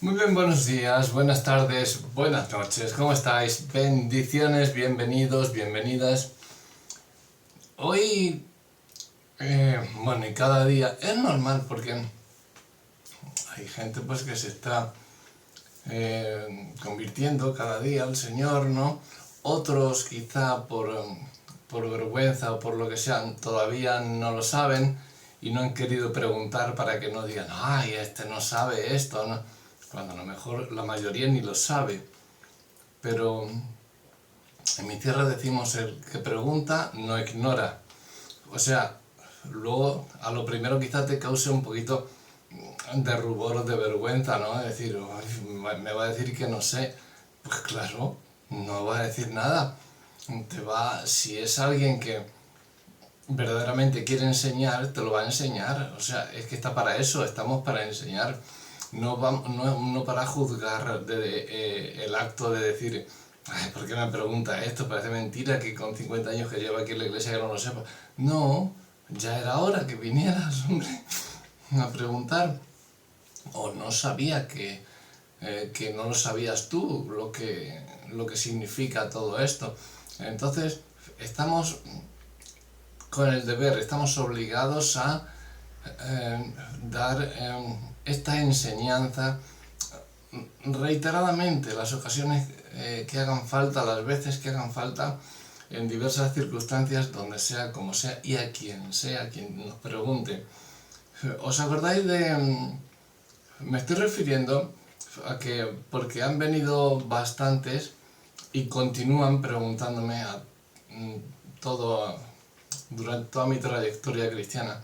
Muy bien, buenos días, buenas tardes, buenas noches, ¿cómo estáis? Bendiciones, bienvenidos, bienvenidas. Hoy, bueno, y cada día es normal porque hay gente pues que se está convirtiendo cada día al Señor, ¿no? Otros quizá por vergüenza o por lo que sea todavía no lo saben y no han querido preguntar para que no digan, ay, este no sabe esto, ¿no? Cuando a lo mejor la mayoría ni lo sabe. Pero en mi tierra decimos el que pregunta no ignora. O sea, luego a lo primero quizá te cause un poquito de rubor o de vergüenza, ¿no? Es decir, me va a decir que no sé. Pues claro, no va a decir nada. Si es alguien que verdaderamente quiere enseñar, te lo va a enseñar. O sea, es que está para eso, estamos para enseñar. No para juzgar el acto de decir, ay, ¿por qué me pregunta esto? Parece mentira que con 50 años que lleva aquí en la iglesia que no lo sepa. No, ya era hora que vinieras, hombre, a preguntar. O no sabía que no lo sabías tú lo que significa todo esto. Entonces, estamos con el deber, estamos obligados a dar esta enseñanza reiteradamente, las ocasiones que hagan falta, las veces que hagan falta, en diversas circunstancias, donde sea, como sea, y a quien sea, quien nos pregunte. ¿Os acordáis de...? Me estoy refiriendo a que, porque han venido bastantes y continúan preguntándome todo, durante toda mi trayectoria cristiana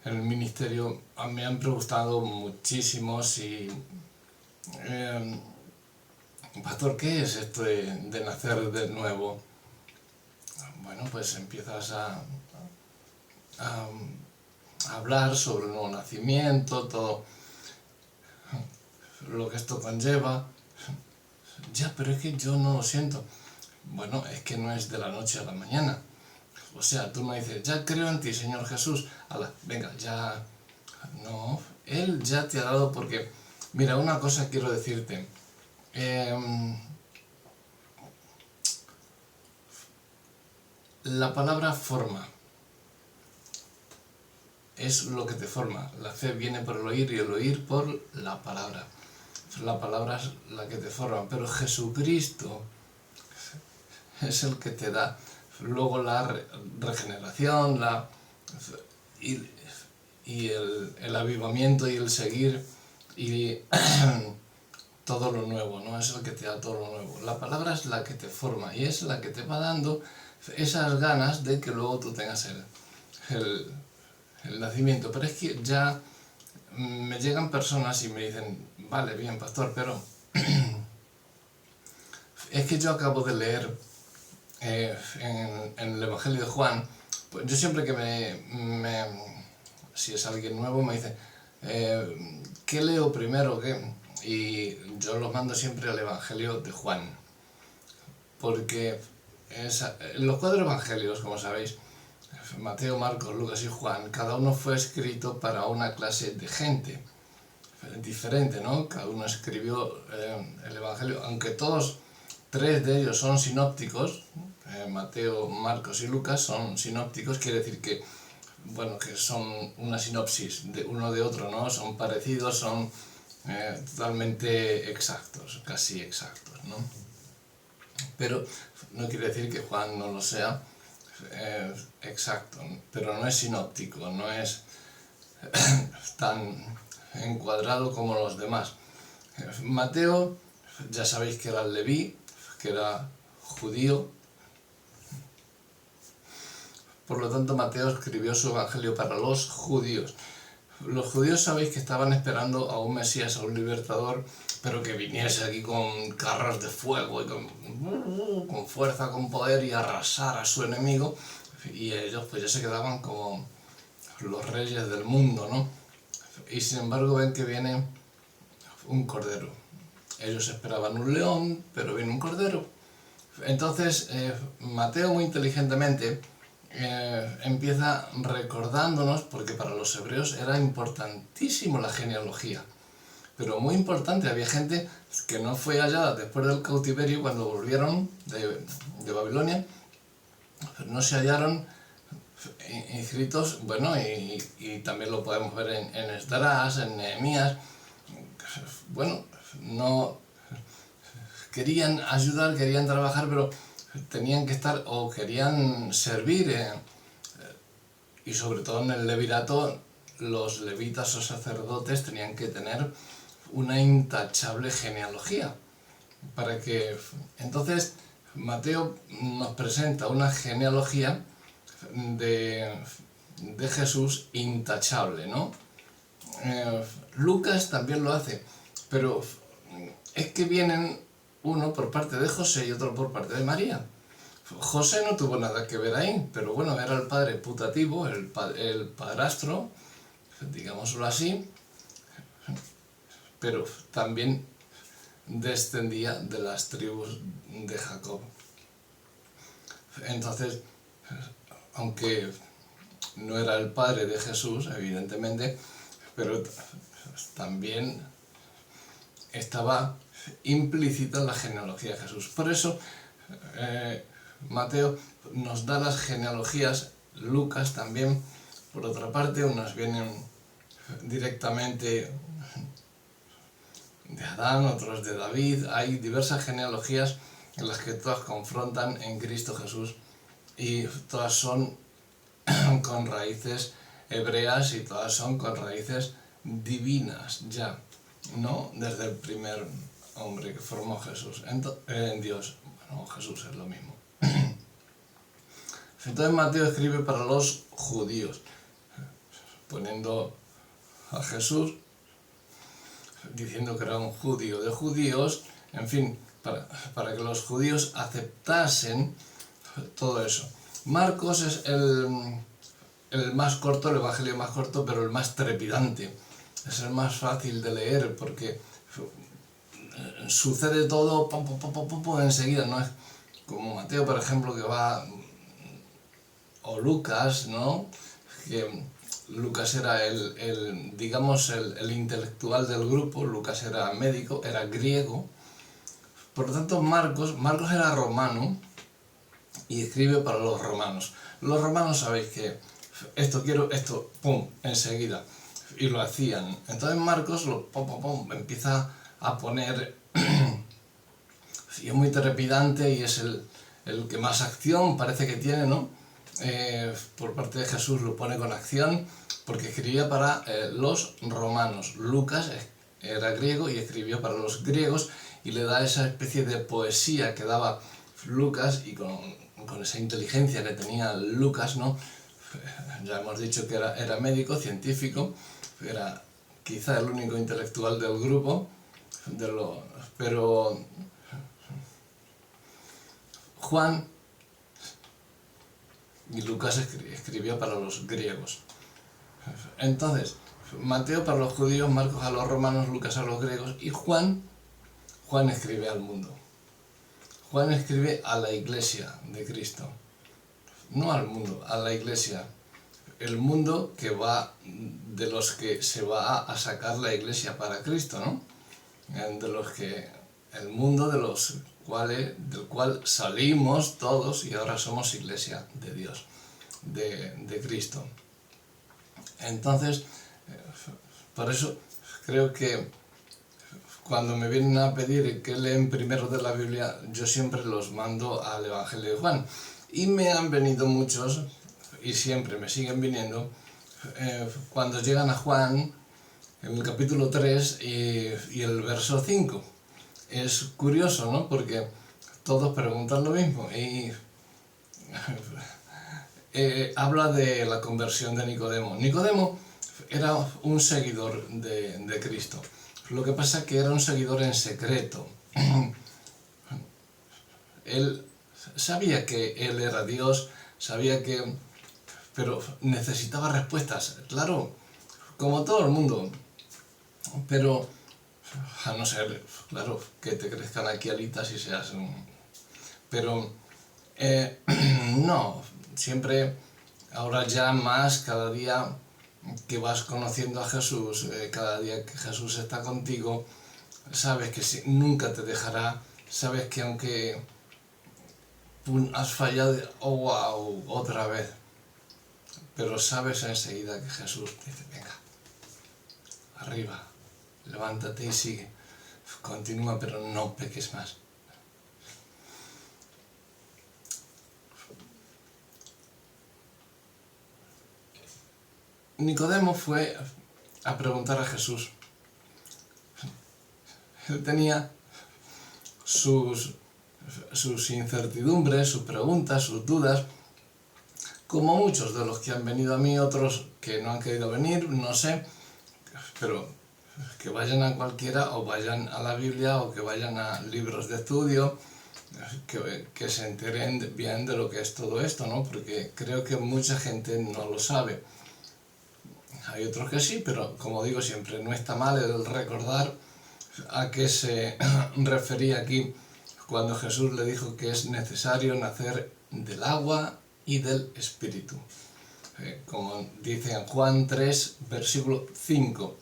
en el ministerio, me han preguntado muchísimos y... Pastor, ¿qué es esto de nacer de nuevo? Bueno, pues empiezas a hablar sobre el nuevo nacimiento, todo lo que esto conlleva. Ya, pero es que yo no lo siento. Bueno, es que no es de la noche a la mañana. O sea, tú no dices, ya creo en ti, Señor Jesús. Ala, venga, ya... No, Él ya te ha dado porque... Mira, una cosa quiero decirte. La palabra forma es lo que te forma. La fe viene por el oír y el oír por la palabra. La palabra es la que te forma, pero Jesucristo es el que te da luego la regeneración, y el avivamiento y el seguir y todo lo nuevo, ¿no? Es el que te da todo lo nuevo. La palabra es la que te forma y es la que te va dando esas ganas de que luego tú tengas el nacimiento. Pero es que ya me llegan personas y me dicen, vale, bien, pastor, pero es que yo acabo de leer en el Evangelio de Juan, pues yo siempre que si es alguien nuevo me dice, ¿qué leo primero? ¿Qué? Y yo los mando siempre al Evangelio de Juan, porque los cuatro evangelios, como sabéis, Mateo, Marcos, Lucas y Juan, cada uno fue escrito para una clase de gente diferente, ¿no? Cada uno escribió el evangelio, aunque tres de ellos son sinópticos, Mateo, Marcos y Lucas son sinópticos, quiere decir que, bueno, que son una sinopsis de uno de otro, ¿no? Son parecidos, son totalmente exactos, casi exactos, ¿no? Pero no quiere decir que Juan no lo sea exacto, pero no es sinóptico, no es tan encuadrado como los demás. Mateo, ya sabéis que era leví, que era judío, por lo tanto Mateo escribió su evangelio para los judíos. Los judíos sabéis que estaban esperando a un Mesías, a un libertador, pero que viniese aquí con carros de fuego y con fuerza, con poder y arrasar a su enemigo, y ellos pues ya se quedaban como los reyes del mundo, ¿no? Y sin embargo ven que viene un cordero. Ellos esperaban un león, pero viene un cordero. Entonces Mateo muy inteligentemente empieza recordándonos, porque para los hebreos era importantísimo la genealogía. pero muy importante. Había gente que no fue hallada después del cautiverio, cuando volvieron de Babilonia, no se hallaron inscritos, bueno, y también lo podemos ver en Esdras, en Nehemías. Bueno, no querían ayudar, querían trabajar, pero tenían que estar o querían servir, y sobre todo en el levirato, los levitas o sacerdotes tenían que tener una intachable genealogía. Para que entonces Mateo nos presenta una genealogía de Jesús intachable, ¿no? Lucas también lo hace, pero es que vienen uno por parte de José y otro por parte de María. José no tuvo nada que ver ahí, pero bueno, era el padre putativo, el padrastro, digámoslo así, pero también descendía de las tribus de Jacob. Entonces, aunque no era el padre de Jesús, evidentemente, pero también estaba implícita en la genealogía de Jesús. Por eso, Mateo nos da las genealogías, Lucas también, por otra parte, unas vienen directamente de Adán, otros de David. Hay diversas genealogías en las que todas confrontan en Cristo Jesús y todas son con raíces hebreas y todas son con raíces divinas ya, no desde el primer hombre que formó Jesús, Dios. Bueno, Jesús es lo mismo. Entonces Mateo escribe para los judíos, poniendo a Jesús, diciendo que era un judío de judíos, en fin, para que los judíos aceptasen todo eso. Marcos es el más corto, el evangelio más corto, pero el más trepidante. Es el más fácil de leer porque sucede todo enseguida, no es como Mateo, por ejemplo, que va, o Lucas, ¿no? Que Lucas era digamos, el intelectual del grupo. Lucas era médico, era griego. Por lo tanto, Marcos era romano y escribe para los romanos. Los romanos, sabéis que esto quiero, esto, pum, enseguida. Y lo hacían. Entonces Marcos empieza a poner, y es muy trepidante y es el que más acción parece que tiene, ¿no? Por parte de Jesús lo pone con acción, porque escribía para los romanos. Lucas era griego y escribió para los griegos, y le da esa especie de poesía que daba Lucas, y con esa inteligencia que tenía Lucas, ¿no? Ya hemos dicho que era médico, científico, era quizá el único intelectual del grupo, pero Juan y Lucas escribió para los griegos. Entonces, Mateo para los judíos, Marcos a los romanos, Lucas a los griegos, y Juan escribe al mundo. Juan escribe a la iglesia de Cristo. No al mundo, a la iglesia. El mundo que va, de los que se va a sacar la iglesia para Cristo, ¿no? El mundo del cual salimos todos y ahora somos iglesia de Dios, de Cristo. Entonces, por eso creo que cuando me vienen a pedir que leen primero de la Biblia, yo siempre los mando al Evangelio de Juan. Y me han venido muchos, y siempre me siguen viniendo, cuando llegan a Juan, en el capítulo 3 y el verso 5. Es curioso, ¿no? Porque todos preguntan lo mismo. Y habla de la conversión de Nicodemo. Nicodemo era un seguidor de Cristo. Lo que pasa es que era un seguidor en secreto. Él sabía que él era Dios, pero necesitaba respuestas, claro, como todo el mundo. Pero, a no ser, claro, que te crezcan aquí alitas y seas Pero, no, siempre, ahora ya más, cada día que vas conociendo a Jesús, cada día que Jesús está contigo, sabes que nunca te dejará, sabes que aunque has fallado, oh wow, otra vez, pero sabes enseguida que Jesús te dice, venga, arriba, levántate y sigue, continúa, pero no peques más. Nicodemo fue a preguntar a Jesús. Él tenía sus incertidumbres, sus preguntas, sus dudas, como muchos de los que han venido a mí, otros que no han querido venir, no sé, pero que vayan a cualquiera, o vayan a la Biblia, o que vayan a libros de estudio, que se enteren bien de lo que es todo esto, ¿no? Porque creo que mucha gente no lo sabe. Hay otros que sí, pero como digo siempre, no está mal el recordar a qué se refería aquí cuando Jesús le dijo que es necesario nacer del agua y del Espíritu. Como dice en Juan 3, versículo 5.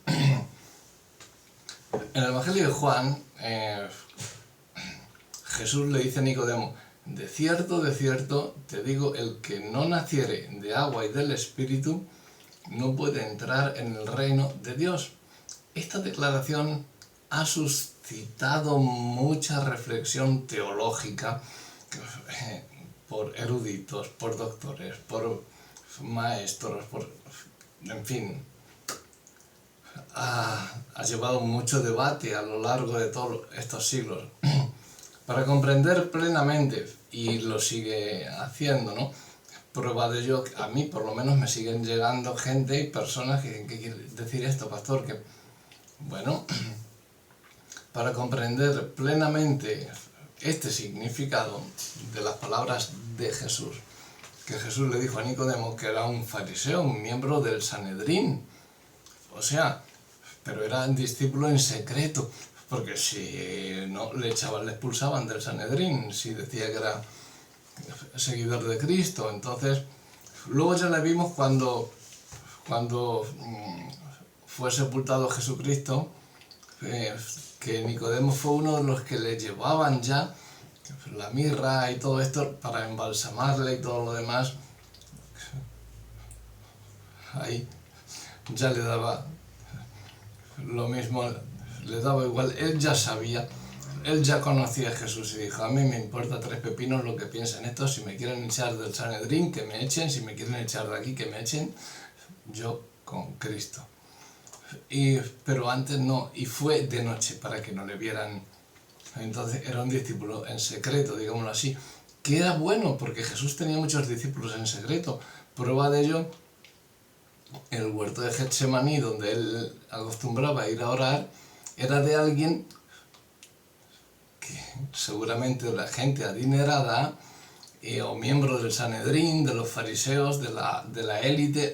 En el Evangelio de Juan, Jesús le dice a Nicodemo, de cierto, te digo, el que no naciere de agua y del Espíritu, no puede entrar en el reino de Dios. Esta declaración ha suscitado mucha reflexión teológica por eruditos, por doctores, por maestros, en fin. Ha llevado mucho debate a lo largo de todos estos siglos. Para comprender plenamente, y lo sigue haciendo, ¿no? Prueba de ello, a mí por lo menos me siguen llegando gente y personas que dicen, ¿qué quiere decir esto, pastor? Que, bueno, para comprender plenamente este significado de las palabras de Jesús, que Jesús le dijo a Nicodemo que era un fariseo, un miembro del Sanedrín, o sea, pero era un discípulo en secreto, porque si no le expulsaban del Sanedrín, si decía que era seguidor de Cristo. Entonces, luego ya le vimos cuando fue sepultado Jesucristo, que Nicodemo fue uno de los que le llevaban ya la mirra y todo esto para embalsamarle y todo lo demás. Ahí ya le daba lo mismo, le daba igual, él ya sabía. Él ya conocía a Jesús y dijo, a mí me importa tres pepinos lo que piensen estos, si me quieren echar del Sanedrín, que me echen, si me quieren echar de aquí, que me echen, yo con Cristo. Pero antes no, y fue de noche para que no le vieran. Entonces era un discípulo en secreto, digámoslo así, que era bueno porque Jesús tenía muchos discípulos en secreto. Prueba de ello, el huerto de Getsemaní, donde él acostumbraba a ir a orar, era de alguien que seguramente la gente adinerada o miembros del Sanedrín, de los fariseos, de la élite.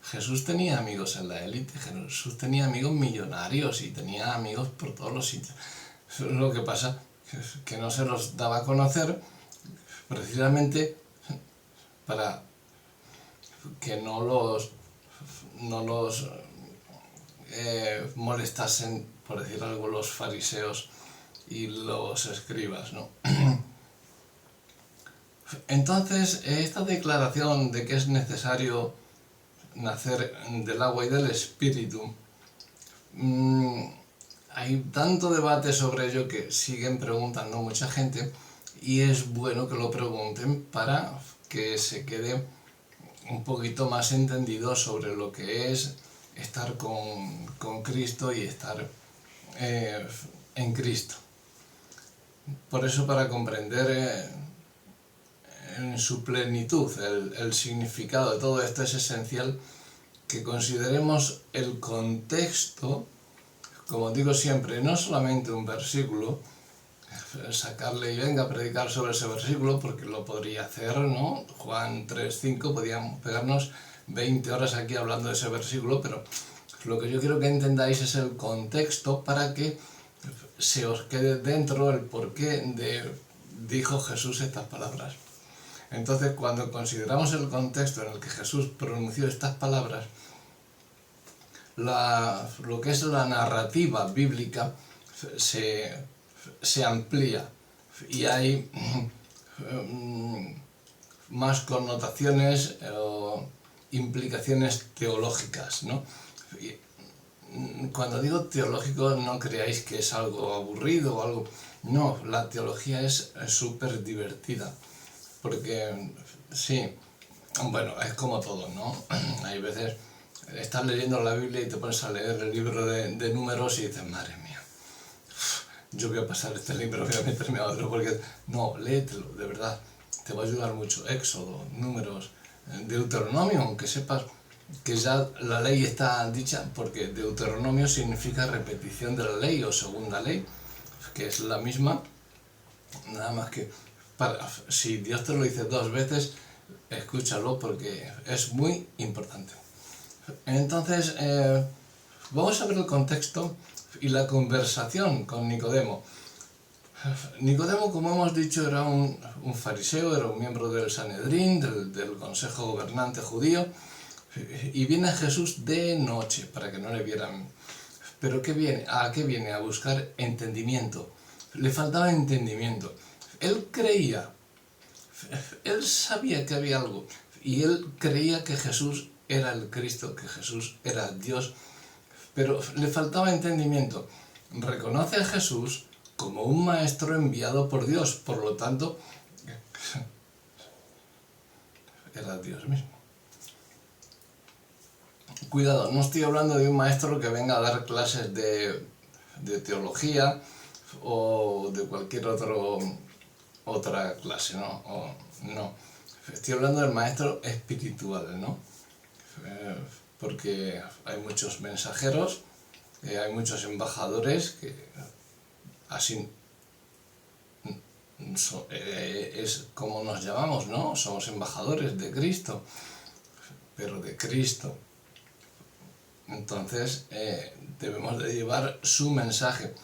Jesús tenía amigos en la élite, Jesús tenía amigos millonarios y tenía amigos por todos los sitios. Lo que pasa es que no se los daba a conocer precisamente para que no los molestasen, por decir algo, los fariseos y los escribas, ¿no? Entonces, esta declaración de que es necesario nacer del agua y del Espíritu, hay tanto debate sobre ello que siguen preguntando mucha gente, y es bueno que lo pregunten para que se quede un poquito más entendido sobre lo que es estar con Cristo y estar en Cristo. Por eso, para comprender en su plenitud el significado de todo esto, es esencial que consideremos el contexto, como digo siempre, no solamente un versículo, sacarle y venga a predicar sobre ese versículo, porque lo podría hacer, ¿no? Juan 3:5, podíamos pegarnos 20 horas aquí hablando de ese versículo, pero lo que yo quiero que entendáis es el contexto para que se os quede dentro el porqué dijo Jesús estas palabras. Entonces, cuando consideramos el contexto en el que Jesús pronunció estas palabras, lo que es la narrativa bíblica se amplía y hay más connotaciones o implicaciones teológicas, ¿no? Cuando digo teológico no creáis que es algo aburrido o algo... No, la teología es súper divertida, porque sí, bueno, es como todo, ¿no? Hay veces estás leyendo la Biblia y te pones a leer el libro de Números y dices, madre mía, yo voy a pasar este libro, voy a meterme a otro, porque no, léetelo, de verdad, te va a ayudar mucho. Éxodo, Números, Deuteronomio, aunque sepas que ya la ley está dicha, porque Deuteronomio significa repetición de la ley o segunda ley, que es la misma, nada más que si Dios te lo dice 2 veces, escúchalo porque es muy importante. Entonces, vamos a ver el contexto y la conversación con Nicodemo. Nicodemo, como hemos dicho, era un fariseo, era un miembro del Sanedrín, del consejo gobernante judío, y viene a Jesús de noche para que no le vieran. ¿Pero qué viene? ¿A qué viene? A buscar entendimiento. Le faltaba entendimiento. Él creía, él sabía que había algo, y él creía que Jesús era el Cristo, que Jesús era Dios, pero le faltaba entendimiento. Reconoce a Jesús como un maestro enviado por Dios, por lo tanto, era Dios mismo. Cuidado, no estoy hablando de un maestro que venga a dar clases de teología o de cualquier otra clase, ¿no? No. Estoy hablando del maestro espiritual, ¿no? Porque hay muchos mensajeros, hay muchos embajadores que así es como nos llamamos, ¿no? Somos embajadores de Cristo, pero de Cristo. Entonces debemos de llevar su mensaje.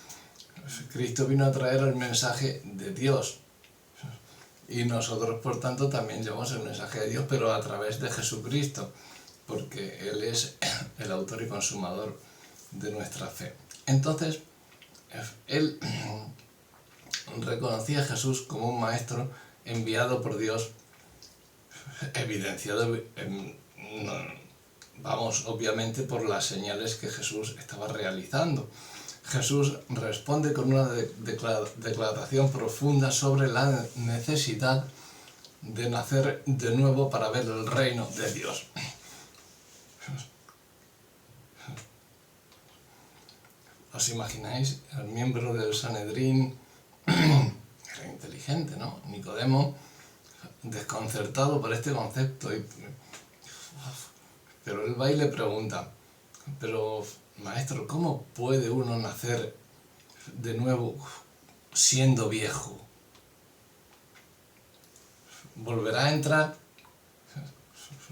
Cristo vino a traer el mensaje de Dios y nosotros por tanto también llevamos el mensaje de Dios, pero a través de Jesucristo, porque Él es el autor y consumador de nuestra fe. Entonces Él reconocía a Jesús como un maestro enviado por Dios, evidenciado obviamente por las señales que Jesús estaba realizando. Jesús responde con una declaración profunda sobre la necesidad de nacer de nuevo para ver el reino de Dios. ¿Os imagináis? El miembro del Sanedrín era inteligente, ¿no? Nicodemo, desconcertado por este concepto, pero él va y le pregunta, pero maestro, ¿cómo puede uno nacer de nuevo siendo viejo? ¿Volverá a entrar?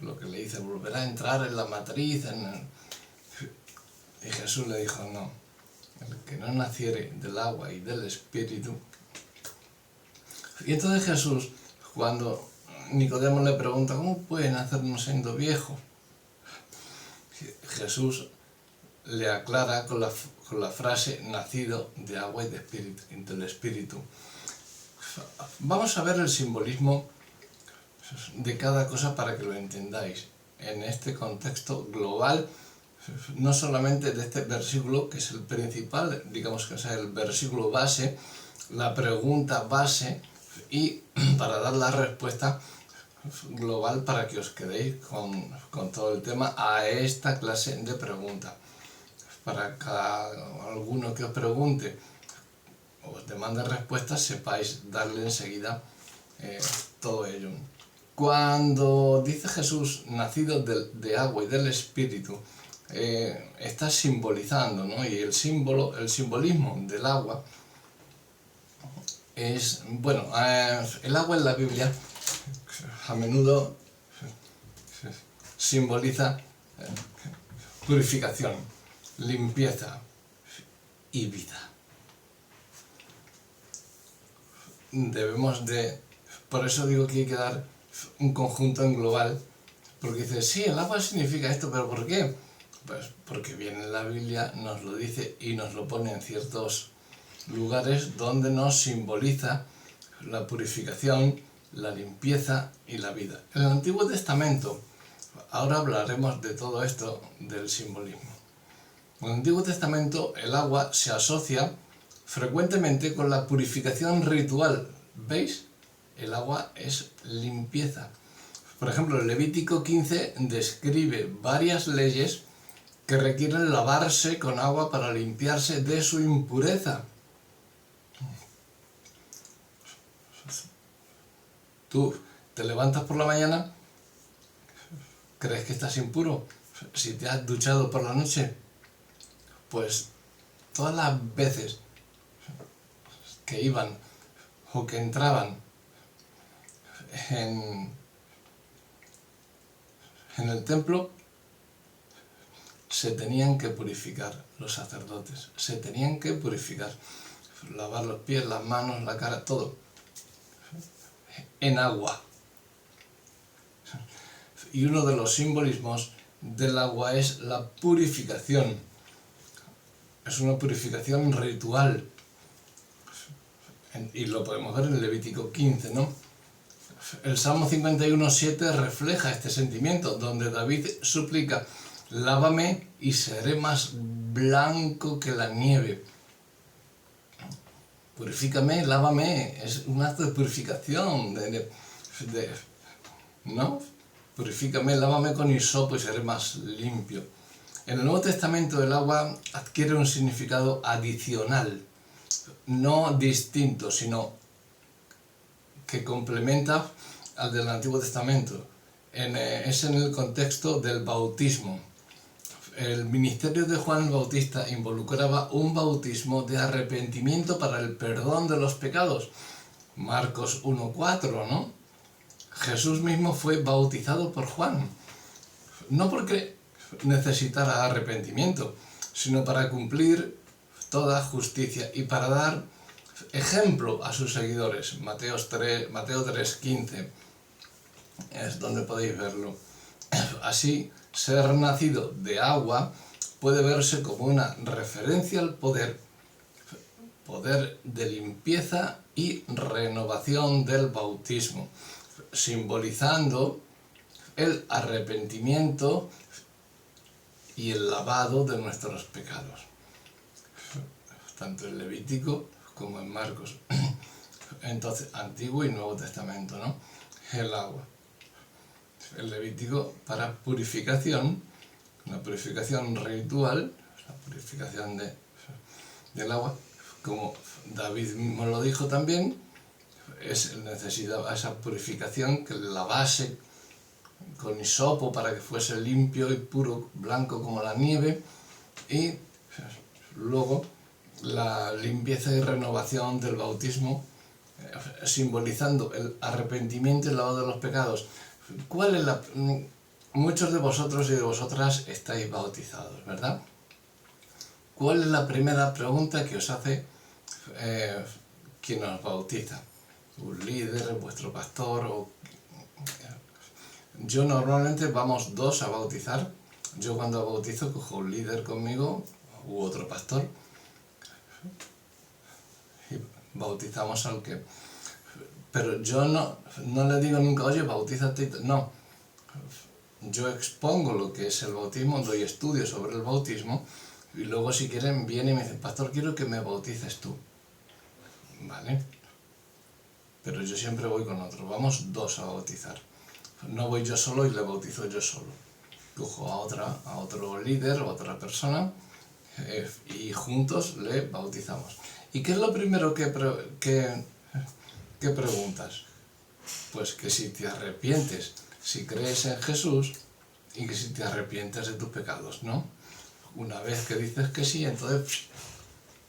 Lo que le dice, volverá a entrar en la matriz. Y Jesús le dijo, no, el que no naciere del agua y del Espíritu. Y entonces Jesús, cuando Nicodemo le pregunta, ¿cómo puede nacer no siendo viejo? Jesús le aclara con la frase nacido de agua y del Espíritu. Vamos a ver el simbolismo de cada cosa para que lo entendáis en este contexto global, no solamente de este versículo que es el principal, digamos que es el versículo base, la pregunta base, y para dar la respuesta global para que os quedéis con todo el tema a esta clase de pregunta. Para que alguno que os pregunte os demande respuestas, sepáis darle enseguida todo ello. Cuando dice Jesús nacido de agua y del Espíritu, está simbolizando, ¿no? Y el simbolismo del agua es, bueno, el agua en la Biblia a menudo simboliza purificación, limpieza y vida. Por eso digo que hay que dar un conjunto en global, porque dice, sí, el agua significa esto, pero ¿por qué? Pues porque viene en la Biblia, nos lo dice y nos lo pone en ciertos lugares donde nos simboliza la purificación, la limpieza y la vida. En el Antiguo Testamento, ahora hablaremos de todo esto, del simbolismo. En el Antiguo Testamento el agua se asocia frecuentemente con la purificación ritual. ¿Veis? El agua es limpieza. Por ejemplo, el Levítico 15 describe varias leyes que requieren lavarse con agua para limpiarse de su impureza. Tú te levantas por la mañana, ¿crees que estás impuro? Si te has duchado por la noche, pues todas las veces que iban o que entraban en el templo, se tenían que purificar los sacerdotes, se tenían que purificar, lavar los pies, las manos, la cara, todo, en agua. Y uno de los simbolismos del agua es la purificación. Es una purificación ritual. Y lo podemos ver en Levítico 15, ¿no? El Salmo 51:7 refleja este sentimiento, donde David suplica: lávame y seré más blanco que la nieve. Purifícame, lávame, es un acto de purificación, ¿no? Purifícame, lávame con hisopo y seré más limpio. En el Nuevo Testamento el agua adquiere un significado adicional, no distinto, sino que complementa al del Antiguo Testamento. Es en el contexto del bautismo. El ministerio de Juan el Bautista involucraba un bautismo de arrepentimiento para el perdón de los pecados. Marcos 1:4, ¿no? Jesús mismo fue bautizado por Juan, no porque necesitara arrepentimiento, sino para cumplir toda justicia y para dar ejemplo a sus seguidores. Mateo 3:15 es donde podéis verlo. Así, ser nacido de agua puede verse como una referencia al poder de limpieza y renovación del bautismo, simbolizando el arrepentimiento y el lavado de nuestros pecados, tanto en Levítico como en Marcos. Entonces, Antiguo y Nuevo Testamento, ¿no? El agua. El Levítico para purificación, una purificación ritual, la purificación del agua, como David mismo lo dijo también, necesitaba esa purificación que le lavase con hisopo para que fuese limpio y puro, blanco como la nieve, y luego la limpieza y renovación del bautismo, simbolizando el arrepentimiento y el lavado de los pecados. Muchos de vosotros y de vosotras estáis bautizados, ¿verdad? ¿Cuál es la primera pregunta que os hace quien os bautiza? ¿Un líder, vuestro pastor? Yo normalmente vamos dos a bautizar. Yo cuando bautizo cojo un líder conmigo u otro pastor y bautizamos al que... Pero yo no le digo nunca: oye, bautízate. No, yo expongo lo que es el bautismo, doy estudios sobre el bautismo, y luego si quieren vienen y me dicen: pastor, quiero que me bautices tú. ¿Vale? Pero yo siempre voy con otro, vamos dos a bautizar. No voy yo solo y le bautizo yo solo. Cojo a otro líder o a otra persona y juntos le bautizamos. ¿Y qué es lo primero que preguntas? Pues que si te arrepientes, si crees en Jesús y que si te arrepientes de tus pecados, ¿no? Una vez que dices que sí, entonces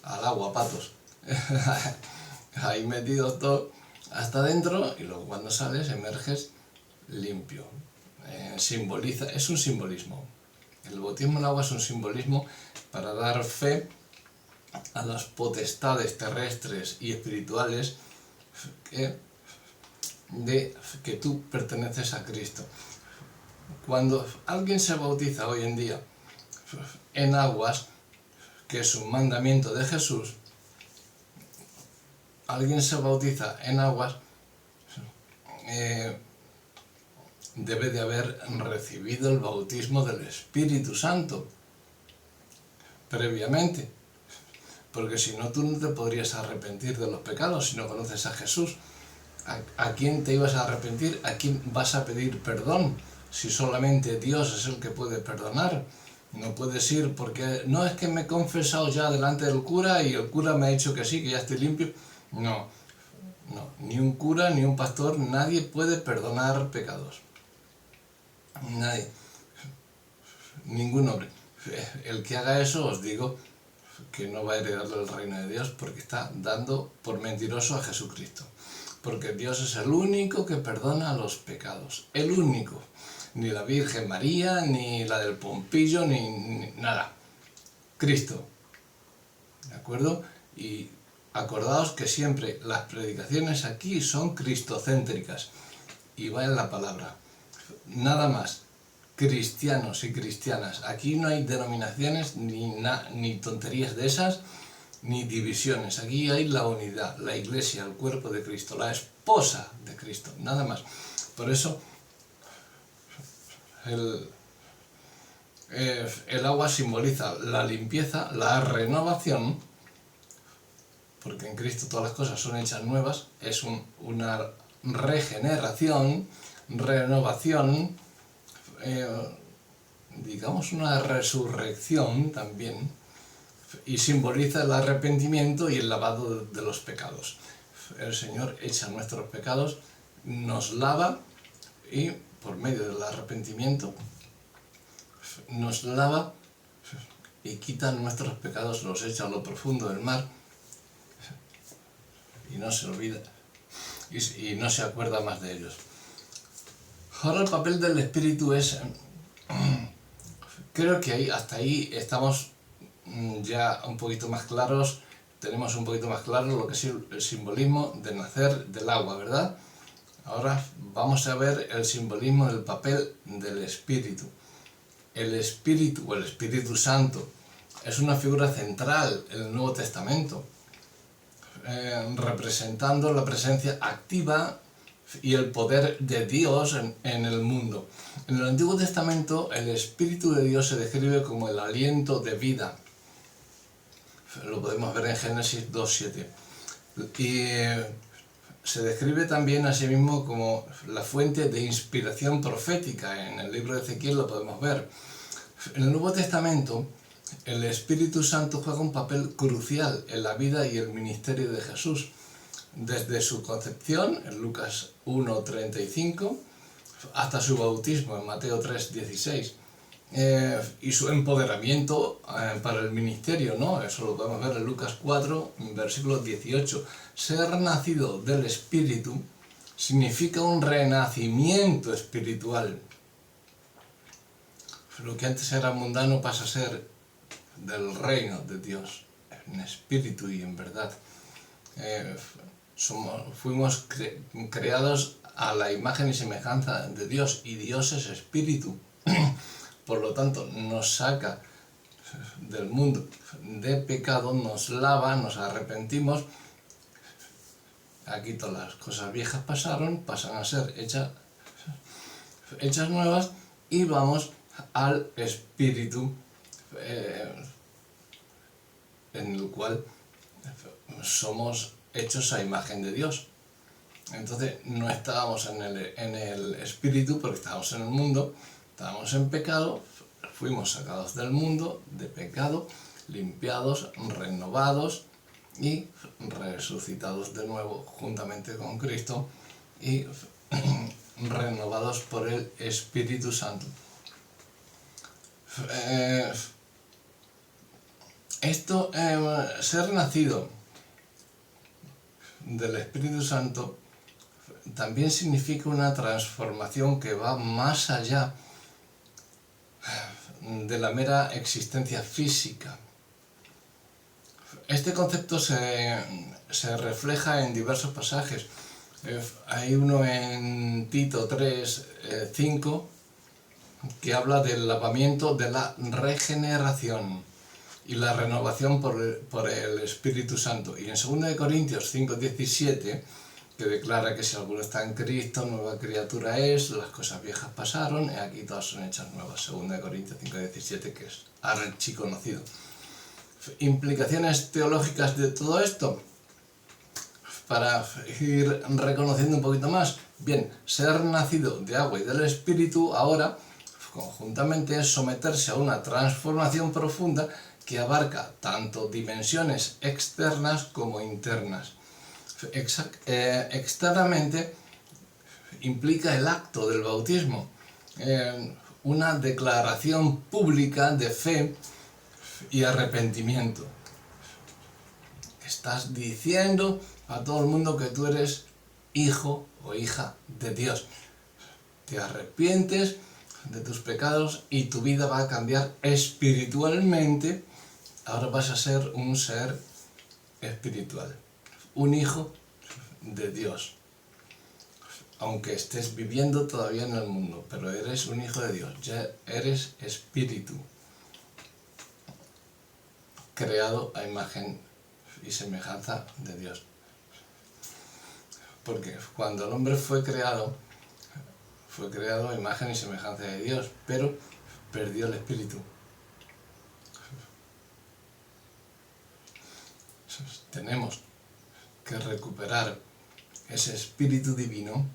al agua, patos. Ahí metidos todo hasta adentro, y luego cuando sales emerges limpio. Es un simbolismo. El bautismo en agua es un simbolismo para dar fe a las potestades terrestres y espirituales de que tú perteneces a Cristo. Cuando alguien se bautiza hoy en día, en aguas, que es un mandamiento de Jesús, alguien se bautiza en aguas, debe de haber recibido el bautismo del Espíritu Santo previamente, porque si no, tú no te podrías arrepentir de los pecados si no conoces a Jesús. ¿A quién te ibas a arrepentir? ¿A quién vas a pedir perdón? Si solamente Dios es el que puede perdonar. No puedes ir porque no, es que me he confesado ya delante del cura y el cura me ha dicho que sí, que ya estoy limpio. No, no, ni un cura ni un pastor, nadie puede perdonar pecados. Nadie, ningún hombre. El que haga eso, os digo que no va a heredar el reino de Dios porque está dando por mentiroso a Jesucristo. Porque Dios es el único que perdona los pecados. El único. Ni la Virgen María, ni la del Pompillo, ni nada. Cristo. ¿De acuerdo? Y acordaos que siempre las predicaciones aquí son cristocéntricas. Y va en la palabra. Nada más. Cristianos y cristianas. Aquí no hay denominaciones ni tonterías de esas, ni divisiones. Aquí hay la unidad, la iglesia, el cuerpo de Cristo, la esposa de Cristo, nada más. Por eso el agua simboliza la limpieza, la renovación, porque en Cristo todas las cosas son hechas nuevas, es una regeneración, renovación, digamos una resurrección también, y simboliza el arrepentimiento y el lavado de los pecados. El Señor echa nuestros pecados, nos lava y por medio del arrepentimiento nos lava y quita nuestros pecados, los echa a lo profundo del mar y no se olvida y no se acuerda más de ellos. Ahora el papel del Espíritu es, creo que hasta ahí estamos ya un poquito más claros, tenemos un poquito más claro lo que es el simbolismo de nacer del agua, ¿verdad? Ahora vamos a ver el simbolismo del papel del Espíritu. El Espíritu o el Espíritu Santo es una figura central en el Nuevo Testamento, representando la presencia activa y el poder de Dios en el mundo. En el Antiguo Testamento el Espíritu de Dios se describe como el aliento de vida. Lo podemos ver en Génesis 2:7. Y se describe también a sí mismo como la fuente de inspiración profética. En el libro de Ezequiel lo podemos ver. En el Nuevo Testamento el Espíritu Santo juega un papel crucial en la vida y el ministerio de Jesús. Desde su concepción, en Lucas 1:35, hasta su bautismo, en Mateo 3:16, y su empoderamiento para el ministerio, ¿no? Eso lo podemos ver en Lucas 4, versículo 18. Ser nacido del Espíritu significa un renacimiento espiritual. Lo que antes era mundano pasa a ser del reino de Dios, en espíritu y en verdad. Fuimos creados a la imagen y semejanza de Dios, y Dios es espíritu. Por lo tanto, nos saca del mundo de pecado, nos lava, nos arrepentimos. Aquí todas las cosas viejas pasan a ser hechas nuevas, y vamos al espíritu en el cual somos hechos a imagen de Dios. Entonces no estábamos en el espíritu porque estábamos en el mundo, estábamos en pecado, fuimos sacados del mundo de pecado, limpiados, renovados y resucitados de nuevo juntamente con Cristo y renovados por el Espíritu Santo. Ser nacido del Espíritu Santo también significa una transformación que va más allá de la mera existencia física. Este concepto se refleja en diversos pasajes. Hay uno en Tito 3:5, que habla del lavamiento de la regeneración y la renovación por el Espíritu Santo. Y en 2 Corintios 5:17, que declara que si alguno está en Cristo, nueva criatura es, las cosas viejas pasaron, y aquí todas son hechas nuevas. 2 Corintios 5:17, que es archiconocido. Implicaciones teológicas de todo esto, para ir reconociendo un poquito más. Bien, ser nacido de agua y del Espíritu ahora, conjuntamente, es someterse a una transformación profunda que abarca tanto dimensiones externas como internas. Externamente implica el acto del bautismo, una declaración pública de fe y arrepentimiento. Estás diciendo a todo el mundo que tú eres hijo o hija de Dios. Te arrepientes de tus pecados y tu vida va a cambiar espiritualmente. Ahora vas a ser un ser espiritual, un hijo de Dios. Aunque estés viviendo todavía en el mundo, pero eres un hijo de Dios, ya eres espíritu, creado a imagen y semejanza de Dios. Porque cuando el hombre fue creado a imagen y semejanza de Dios, pero perdió el espíritu. Tenemos que recuperar ese espíritu divino,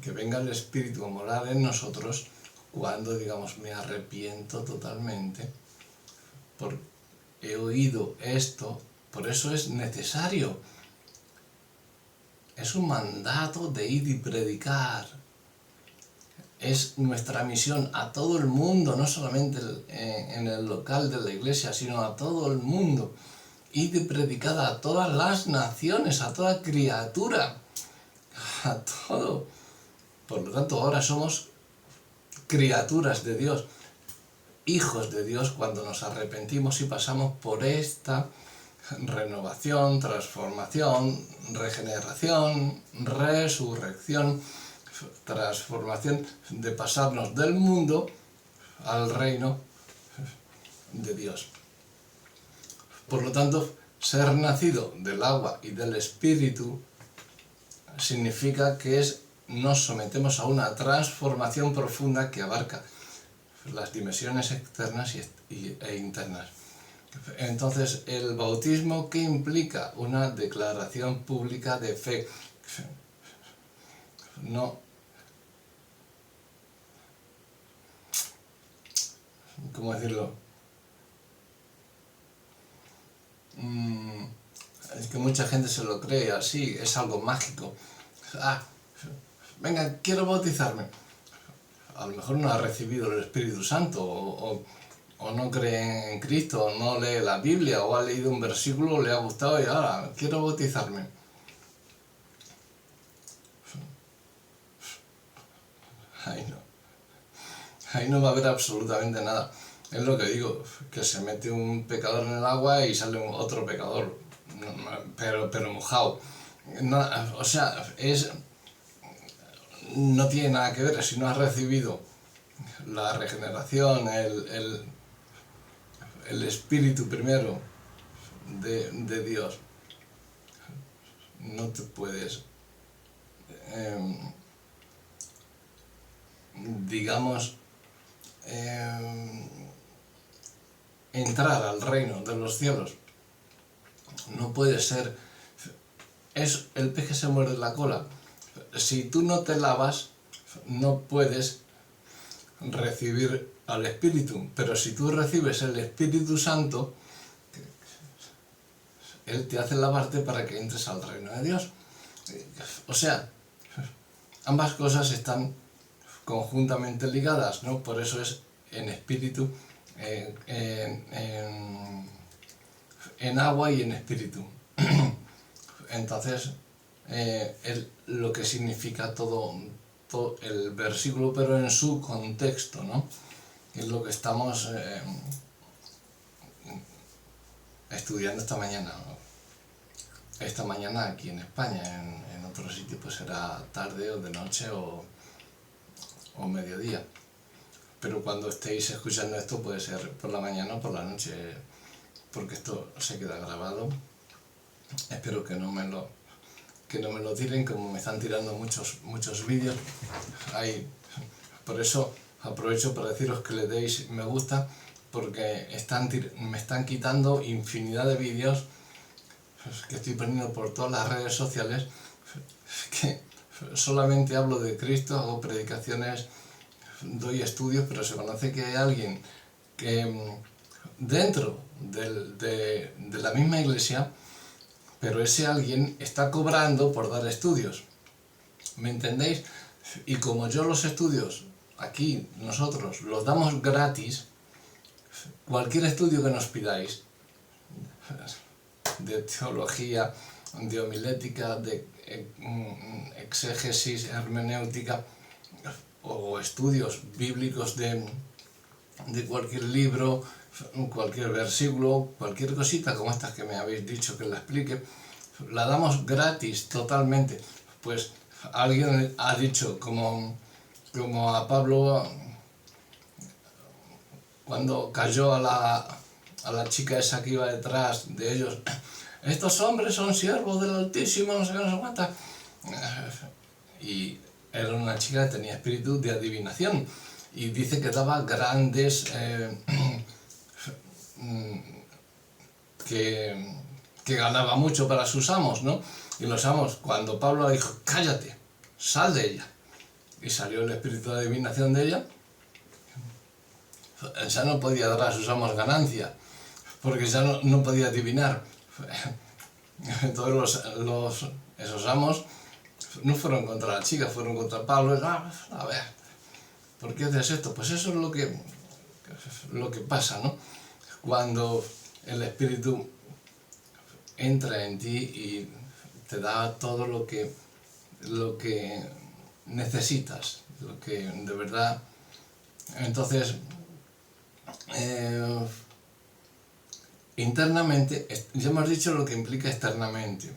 que venga el espíritu a morar en nosotros cuando digamos me arrepiento totalmente, porque he oído esto, por eso es necesario. Es un mandato de ir y predicar. Es nuestra misión a todo el mundo, no solamente en el local de la iglesia, sino a todo el mundo. Ir y predicar a todas las naciones, a toda criatura, a todo. Por lo tanto, ahora somos criaturas de Dios, hijos de Dios, cuando nos arrepentimos y pasamos por esta renovación, transformación, regeneración, resurrección, transformación de pasarnos del mundo al reino de Dios. Por lo tanto, ser nacido del agua y del Espíritu significa que nos sometemos a una transformación profunda que abarca las dimensiones externas e internas. Entonces, el bautismo, ¿qué implica? Una declaración pública de fe. No. ¿Cómo decirlo? Es que mucha gente se lo cree así, es algo mágico. Venga, quiero bautizarme. A lo mejor no ha recibido el Espíritu Santo, o no cree en Cristo, o no lee la Biblia, o ha leído un versículo, le ha gustado y ahora quiero bautizarme. Ahí no va a haber absolutamente nada. Es lo que digo, que se mete un pecador en el agua y sale otro pecador, pero mojado. No, o sea, no tiene nada que ver. Si no has recibido la regeneración, el espíritu primero de Dios, no te puedes, digamos, entrar al reino de los cielos. No puede ser. Es el pez que se muerde la cola. Si tú no te lavas, no puedes recibir al Espíritu. Pero si tú recibes el Espíritu Santo, Él te hace lavarte para que entres al reino de Dios. O sea, ambas cosas están conjuntamente ligadas, ¿no? Por eso es en espíritu, en agua y en espíritu. Entonces, lo que significa todo el versículo, pero en su contexto, ¿no? Es lo que estamos estudiando esta mañana, ¿no? Esta mañana aquí en España, en otros sitios pues será tarde o de noche o mediodía. pero cuando estéis escuchando esto puede ser por la mañana o por la noche, porque esto se queda grabado. Espero que no me lo tiren, como me están tirando muchos vídeos. Por eso aprovecho para deciros que le deis me gusta, porque me están quitando infinidad de vídeos que estoy poniendo por todas las redes sociales, que solamente hablo de Cristo, hago predicaciones, doy estudios, pero se conoce que hay alguien que dentro de la misma iglesia, pero ese alguien está cobrando por dar estudios. ¿Me entendéis? Y como yo los estudios aquí nosotros los damos gratis, cualquier estudio que nos pidáis, de teología, de homilética, de exégesis, hermenéutica, o estudios bíblicos de cualquier libro, cualquier versículo, cualquier cosita como estas que me habéis dicho que la explique, la damos gratis totalmente. Pues alguien ha dicho, como a Pablo cuando cayó a la chica esa que iba detrás de ellos: estos hombres son siervos del Altísimo, no sé qué, no sé cuántas. Y era una chica que tenía espíritu de adivinación, y dice que daba grandes que ganaba mucho para sus amos, ¿no? Y los amos, cuando Pablo dijo: cállate, sal de ella, y salió el espíritu de adivinación de ella, ya no podía dar a sus amos ganancia, porque ya no podía adivinar. Entonces esos amos no fueron contra la chica, fueron contra Pablo. A ver, ¿por qué haces esto? Pues eso es lo que pasa, ¿no? Cuando el Espíritu entra en ti y te da todo lo que necesitas, lo que de verdad. Entonces, internamente, ya hemos dicho lo que implica externamente: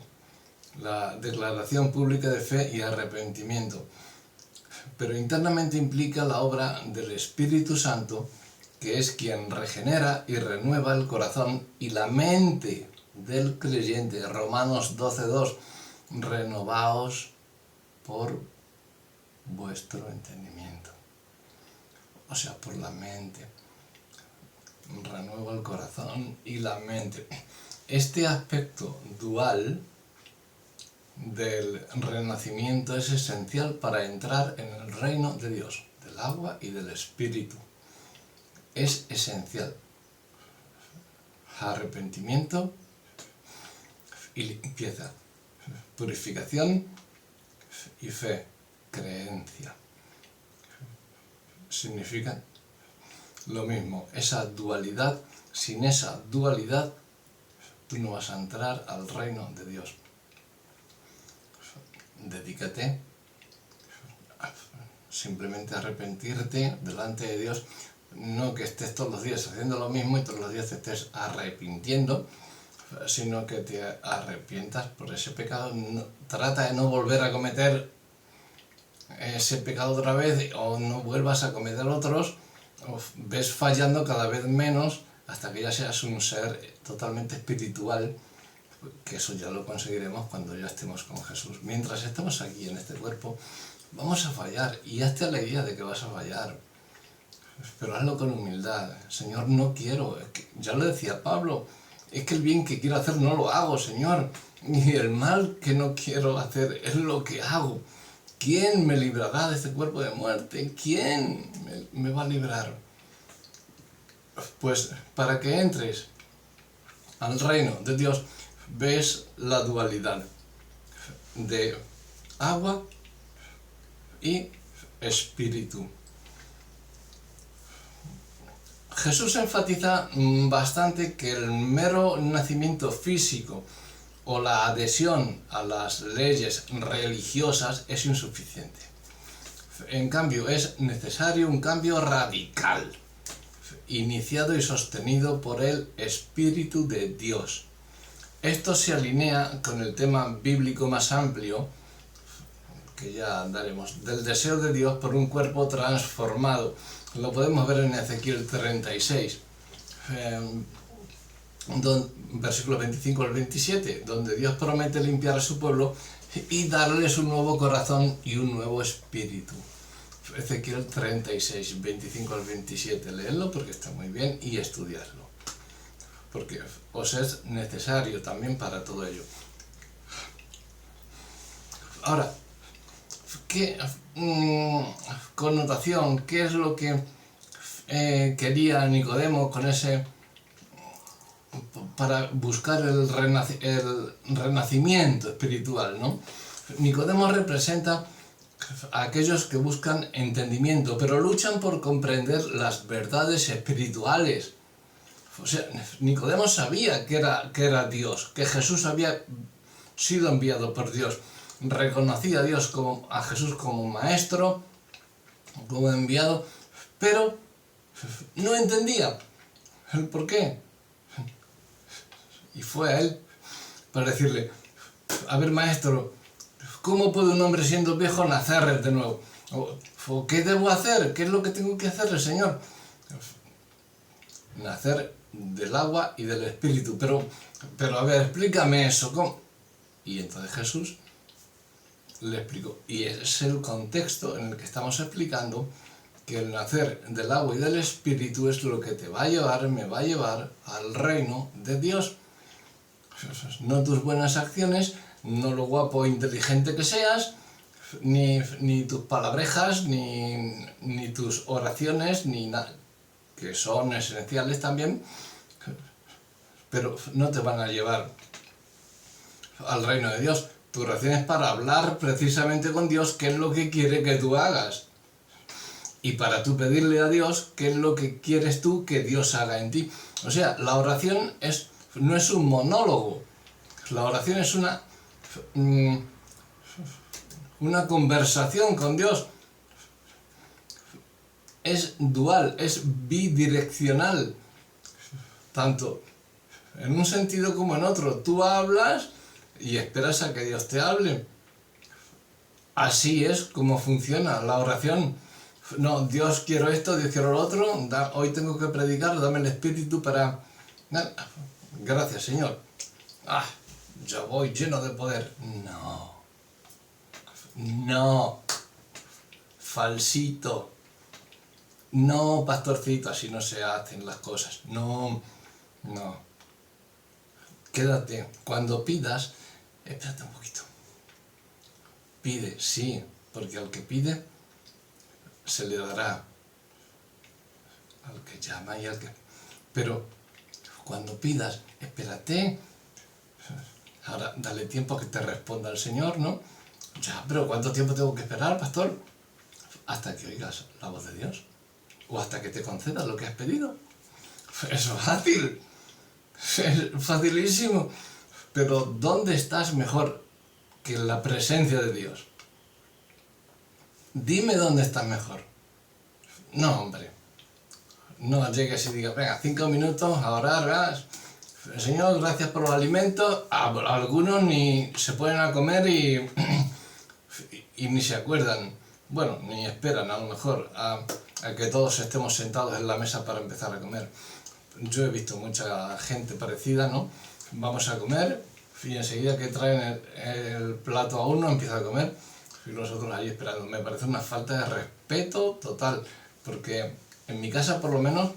la declaración pública de fe y arrepentimiento. Pero internamente implica la obra del Espíritu Santo, que es quien regenera y renueva el corazón y la mente del creyente. Romanos 12:2: renovaos por vuestro entendimiento. O sea, por la mente. Renueva el corazón y la mente. Este aspecto dual del renacimiento es esencial para entrar en el reino de Dios, del agua y del Espíritu. Es esencial. Arrepentimiento y limpieza, purificación y fe, creencia. Significan lo mismo, esa dualidad. Sin esa dualidad tú no vas a entrar al reino de Dios. Dedícate simplemente a arrepentirte delante de Dios, no que estés todos los días haciendo lo mismo y todos los días te estés arrepintiendo, sino que te arrepientas por ese pecado. Trata de no volver a cometer ese pecado otra vez, o no vuelvas a cometer otros, o ves fallando cada vez menos hasta que ya seas un ser totalmente espiritual, que eso ya lo conseguiremos cuando ya estemos con Jesús. Mientras estamos aquí en este cuerpo, vamos a fallar, y hazte a la idea de que vas a fallar, pero hazlo con humildad. Señor, no quiero, ya lo decía Pablo, es que el bien que quiero hacer no lo hago, Señor, y el mal que no quiero hacer es lo que hago. ¿Quién me librará de este cuerpo de muerte? ¿Quién me va a librar? Pues para que entres al reino de Dios, ves la dualidad de agua y espíritu. Jesús enfatiza bastante que el mero nacimiento físico o la adhesión a las leyes religiosas es insuficiente. En cambio, es necesario un cambio radical, iniciado y sostenido por el Espíritu de Dios. Esto se alinea con el tema bíblico más amplio, que ya daremos, del deseo de Dios por un cuerpo transformado. Lo podemos ver en Ezequiel 36, versículos 25 al 27, donde Dios promete limpiar a su pueblo y darles un nuevo corazón y un nuevo espíritu. Ezequiel 36, 25 al 27, leedlo porque está muy bien y estudiarlo, porque os es necesario también para todo ello. Ahora, ¿qué connotación, qué es lo que quería Nicodemo con ese, para buscar el renacimiento espiritual, ¿no? Nicodemo representa a aquellos que buscan entendimiento, pero luchan por comprender las verdades espirituales. O sea, Nicodemo sabía que era Dios, que Jesús había sido enviado por Dios. Reconocía a Jesús como maestro, como enviado, pero no entendía el por qué. Y fue a él para decirle: a ver, maestro, ¿cómo puede un hombre siendo viejo nacer de nuevo? ¿O qué debo hacer? ¿Qué es lo que tengo que hacer, Señor? Nacer del agua y del espíritu. Pero a ver, explícame eso, ¿cómo? Y entonces Jesús le explicó. Y es el contexto en el que estamos explicando que el nacer del agua y del espíritu es lo que te va a llevar, me va a llevar al reino de Dios. No tus buenas acciones, no lo guapo e inteligente que seas, ni tus palabrejas, ni tus oraciones, ni nada, que son esenciales también, pero no te van a llevar al reino de Dios. Tu oración es para hablar precisamente con Dios qué es lo que quiere que tú hagas. Y para tú pedirle a Dios qué es lo que quieres tú que Dios haga en ti. O sea, la oración no es un monólogo. La oración es una conversación con Dios. Es dual, es bidireccional. Tanto en un sentido como en otro. Tú hablas y esperas a que Dios te hable. Así es como funciona la oración. No, Dios quiero esto, Dios quiero lo otro, hoy tengo que predicar, dame el espíritu para... Gracias, Señor. Ya voy lleno de poder. No, falsito. No, pastorcito, así no se hacen las cosas. No. Quédate, cuando pidas, espérate un poquito. Pide, sí, porque al que pide se le dará, al que llama y al que... Pero cuando pidas, espérate. Ahora dale tiempo a que te responda el Señor, ¿no? Ya, pero ¿cuánto tiempo tengo que esperar, pastor? Hasta que oigas la voz de Dios. O hasta que te conceda lo que has pedido. Eso es fácil. Es facilísimo. Pero ¿dónde estás mejor que en la presencia de Dios? Dime dónde estás mejor. No, hombre. No llegues y digas, venga, 5 minutos a orar, ¿verdad? Señor, gracias por los alimentos. Algunos ni se ponen a comer y ni se acuerdan. Bueno, ni esperan a lo mejor a que todos estemos sentados en la mesa para empezar a comer. Yo he visto mucha gente parecida, ¿no? Vamos a comer y enseguida que traen el plato a uno empieza a comer y los otros ahí esperando. Me parece una falta de respeto total, porque en mi casa por lo menos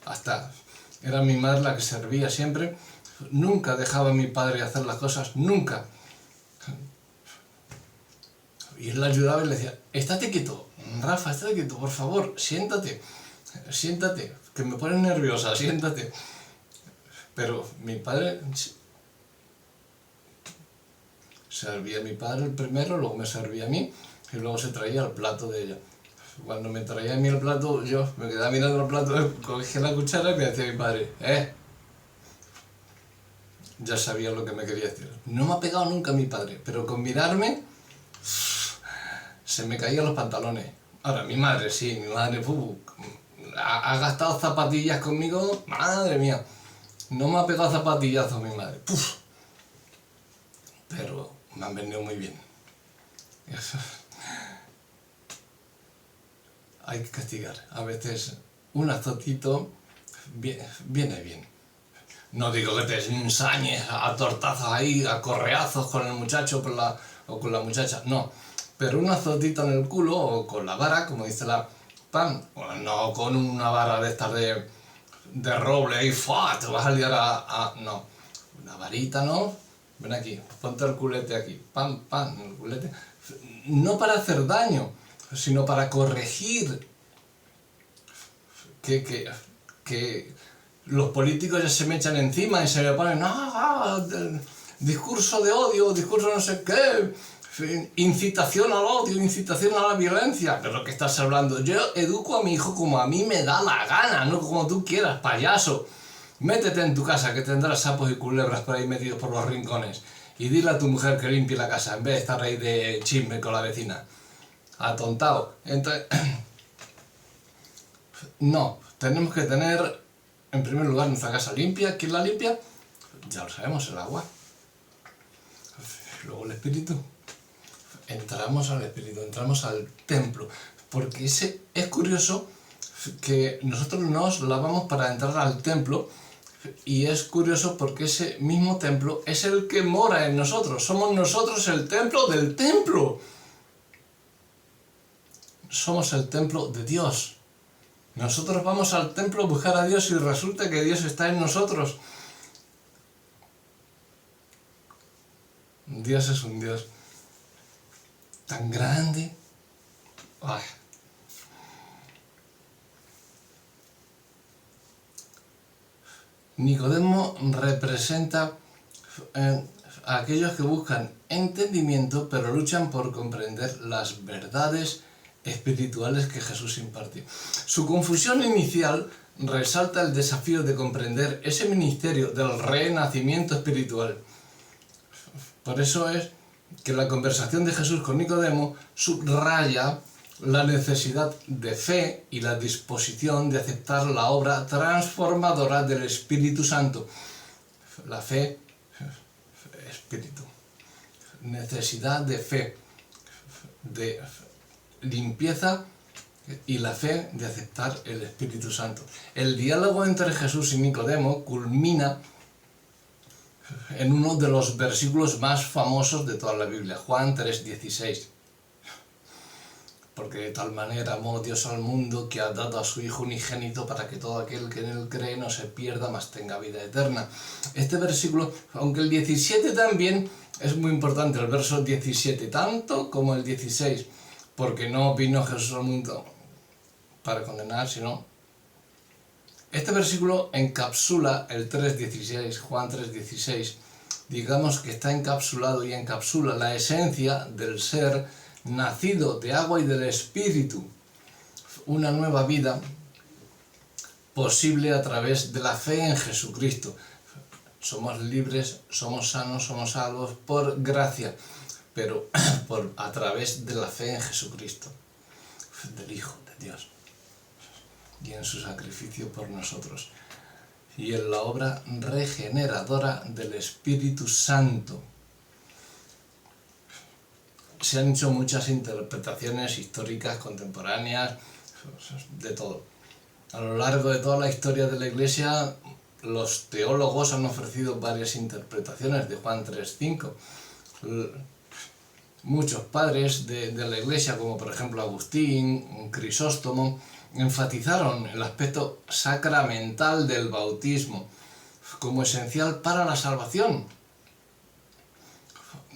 hasta era mi madre la que servía siempre. Nunca dejaba a mi padre hacer las cosas, nunca. Y él la ayudaba y le decía, estate quieto, Rafa, estate quieto, por favor, siéntate, que me pones nerviosa, siéntate. Pero mi padre servía a mi padre el primero, luego me servía a mí y luego se traía el plato de ella. Cuando me traía a mí el plato, yo me quedaba mirando el plato, cogía la cuchara y me decía mi padre, ya sabía lo que me quería decir. No me ha pegado nunca mi padre, pero con mirarme se me caían los pantalones. Ahora, mi madre ha gastado zapatillas conmigo, madre mía. No me ha pegado zapatillazos mi madre. Pero me han venido muy bien. hay que castigar. A veces un azotito viene bien. No digo que te ensañes a tortazos ahí, a correazos con el muchacho o con la muchacha, no. Pero un azotito en el culo o con la vara, como dice la pan, no con una vara de estas de roble y ¡fua! Te vas a liar no, una varita, ¿no? Ven aquí, ponte el culete aquí, pam, pam, el culete. No para hacer daño, sino para corregir que los políticos ya se me echan encima y se me ponen, discurso de odio, discurso no sé qué, incitación al odio, incitación a la violencia. ¿De lo que estás hablando? Yo educo a mi hijo como a mí me da la gana, no como tú quieras, payaso. Métete en tu casa que tendrás sapos y culebras por ahí metidos por los rincones. Y dile a tu mujer que limpie la casa en vez de estar ahí de chisme con la vecina. Atontado. Entonces, no, tenemos que tener en primer lugar nuestra casa limpia. ¿Quién la limpia? Ya lo sabemos, el agua. Luego el espíritu. Entramos al espíritu, entramos al templo. Porque es curioso que nosotros nos lavamos para entrar al templo. Y es curioso porque ese mismo templo es el que mora en nosotros. Somos nosotros el templo del templo. Somos el templo de Dios. Nosotros vamos al templo a buscar a Dios y resulta que Dios está en nosotros. Dios es un Dios tan grande. Ay. Nicodemo representa a aquellos que buscan entendimiento pero luchan por comprender las verdades espirituales que Jesús impartió. Su confusión inicial resalta el desafío de comprender ese ministerio del renacimiento espiritual. Por eso es que la conversación de Jesús con Nicodemo subraya la necesidad de fe y la disposición de aceptar la obra transformadora del Espíritu Santo. La fe, espíritu. Necesidad de fe, de limpieza y la fe de aceptar el Espíritu Santo. El diálogo entre Jesús y Nicodemo culmina en uno de los versículos más famosos de toda la Biblia, Juan 3:16. Porque de tal manera amó Dios al mundo que ha dado a su Hijo unigénito para que todo aquel que en él cree no se pierda, mas tenga vida eterna. Este versículo, aunque el 17 también es muy importante, el verso 17, tanto como el 16, porque no vino Jesús al mundo para condenar, sino... Este versículo encapsula el 3.16, Juan 3.16, digamos que está encapsulado y encapsula la esencia del ser nacido de agua y del Espíritu, una nueva vida posible a través de la fe en Jesucristo. Somos libres, somos sanos, somos salvos por gracia, pero a través de la fe en Jesucristo, del Hijo de Dios, y en su sacrificio por nosotros, y en la obra regeneradora del Espíritu Santo. Se han hecho muchas interpretaciones históricas, contemporáneas, de todo. A lo largo de toda la historia de la Iglesia, los teólogos han ofrecido varias interpretaciones de Juan 3.5. Muchos padres de la Iglesia, como por ejemplo Agustín, Crisóstomo, enfatizaron el aspecto sacramental del bautismo como esencial para la salvación.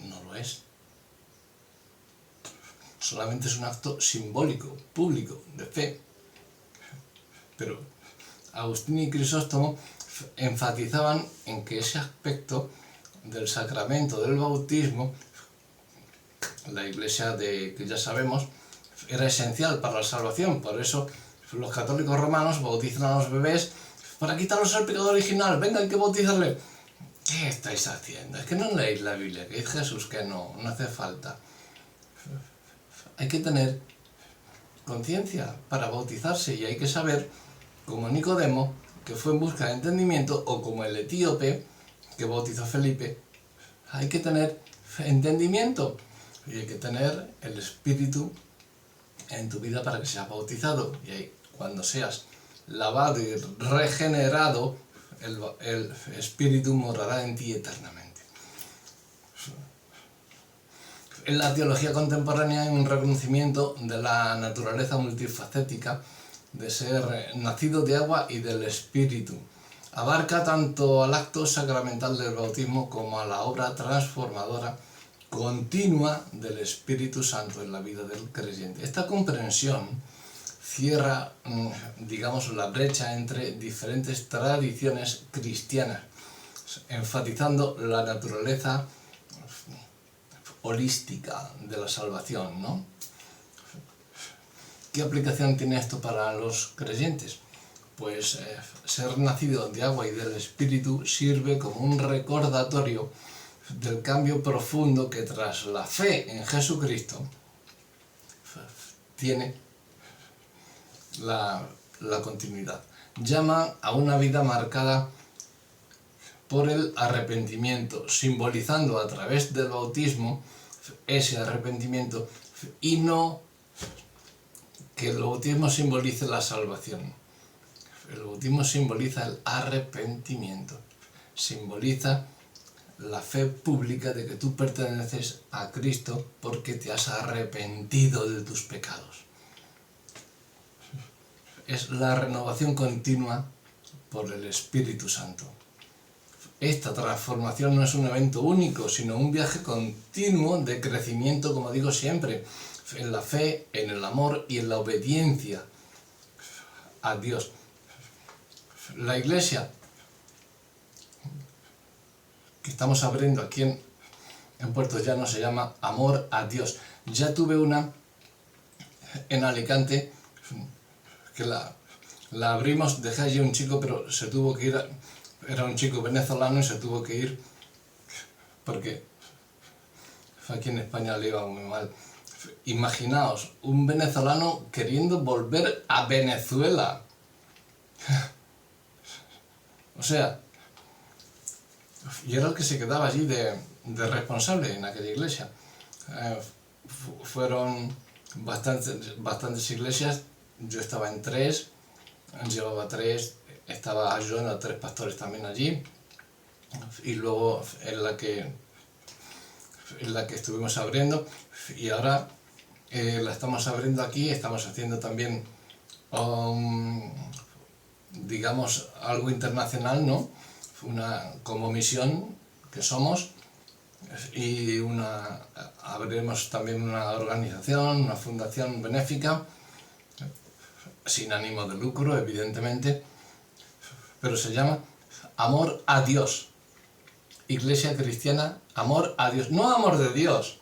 No lo es. Solamente es un acto simbólico, público, de fe. Pero Agustín y Crisóstomo enfatizaban en que ese aspecto del sacramento del bautismo, la Iglesia que ya sabemos, era esencial para la salvación. Por eso los católicos romanos bautizan a los bebés para quitarlos el pecado original. Venga, hay que bautizarle. ¿Qué estáis haciendo? Es que no leéis la Biblia, que dice Jesús que no hace falta. Hay que tener conciencia para bautizarse y hay que saber, como Nicodemo, que fue en busca de entendimiento, o como el etíope que bautizó a Felipe, hay que tener entendimiento y hay que tener el Espíritu en tu vida para que seas bautizado. Y ahí, cuando seas lavado y regenerado, el Espíritu morará en ti eternamente. En la teología contemporánea hay un reconocimiento de la naturaleza multifacética de ser nacido de agua y del Espíritu. Abarca tanto al acto sacramental del bautismo como a la obra transformadora continua del Espíritu Santo en la vida del creyente. Esta comprensión cierra, digamos, la brecha entre diferentes tradiciones cristianas, enfatizando la naturaleza holística de la salvación, ¿no? ¿Qué aplicación tiene esto para los creyentes? Pues ser nacido de agua y del Espíritu sirve como un recordatorio del cambio profundo que tras la fe en Jesucristo tiene la continuidad. Llama a una vida marcada por el arrepentimiento, simbolizando a través del bautismo ese arrepentimiento, y no que el bautismo simbolice la salvación. El bautismo simboliza el arrepentimiento, simboliza la fe pública de que tú perteneces a Cristo porque te has arrepentido de tus pecados. Es la renovación continua por el Espíritu Santo. Esta transformación no es un evento único, sino un viaje continuo de crecimiento, como digo siempre, en la fe, en el amor y en la obediencia a Dios. La Iglesia que estamos abriendo aquí en Puerto Llano se llama Amor a Dios. Ya tuve una en Alicante que la abrimos, dejé allí un chico, pero se tuvo que ir, era un chico venezolano y se tuvo que ir porque aquí en España le iba muy mal. Imaginaos, un venezolano queriendo volver a Venezuela. O sea, y era el que se quedaba allí de responsable en aquella iglesia. Fueron bastantes iglesias, yo estaba en 3, llevaba 3, estaba ayudando a 3 pastores también allí, y luego en la que estuvimos abriendo, y ahora la estamos abriendo aquí, estamos haciendo también, digamos, algo internacional, ¿no? Como misión que somos, y abriremos también una organización, una fundación benéfica, sin ánimo de lucro, evidentemente, pero se llama Amor a Dios. Iglesia Cristiana, Amor a Dios. No amor de Dios,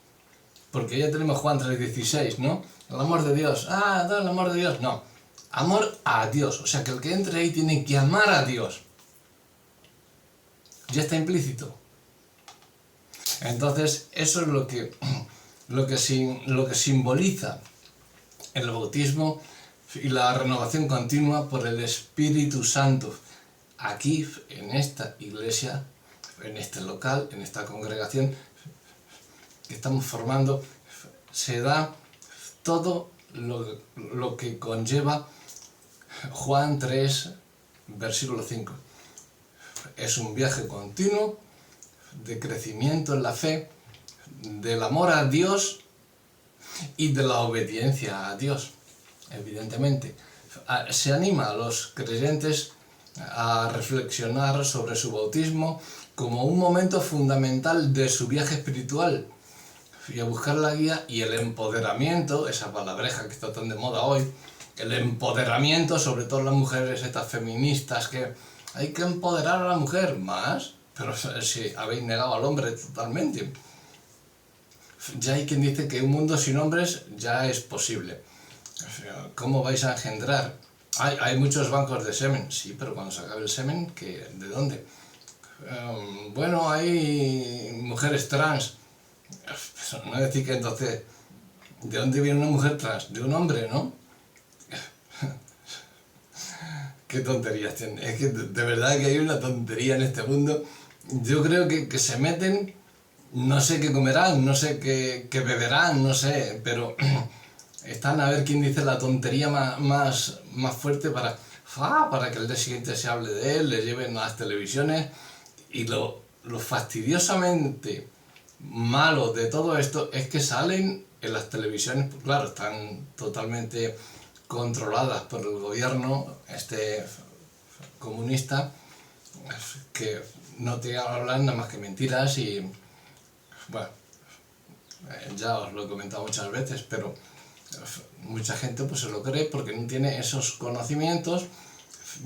porque ya tenemos Juan 3:16, ¿no? El amor de Dios, el amor de Dios, no. Amor a Dios, o sea que el que entre ahí tiene que amar a Dios. Ya está implícito. Entonces, eso es lo que simboliza el bautismo y la renovación continua por el Espíritu Santo. Aquí, en esta iglesia, en este local, en esta congregación que estamos formando, se da todo lo que conlleva Juan 3, versículo 5. Es un viaje continuo de crecimiento en la fe, del amor a Dios y de la obediencia a Dios, evidentemente. Se anima a los creyentes a reflexionar sobre su bautismo como un momento fundamental de su viaje espiritual y a buscar la guía y el empoderamiento, esa palabreja que está tan de moda hoy, el empoderamiento, sobre todo las mujeres estas feministas, que hay que empoderar a la mujer más, pero si habéis negado al hombre totalmente. Ya hay quien dice que un mundo sin hombres ya es posible. ¿Cómo vais a engendrar? Hay muchos bancos de semen, sí, pero cuando se acabe el semen, ¿de dónde? Bueno, hay mujeres trans. No es decir que entonces, ¿de dónde viene una mujer trans? De un hombre, ¿no? Qué tonterías tienen. Es que de verdad que hay una tontería en este mundo. Yo creo que se meten, no sé qué comerán, no sé qué beberán, no sé, pero están a ver quién dice la tontería más fuerte para que el día siguiente se hable de él, le lleven a las televisiones. Y lo fastidiosamente malo de todo esto es que salen en las televisiones, pues claro, están totalmente controladas por el gobierno comunista, que no te hablan nada más que mentiras y, bueno, ya os lo he comentado muchas veces, pero mucha gente pues se lo cree porque no tiene esos conocimientos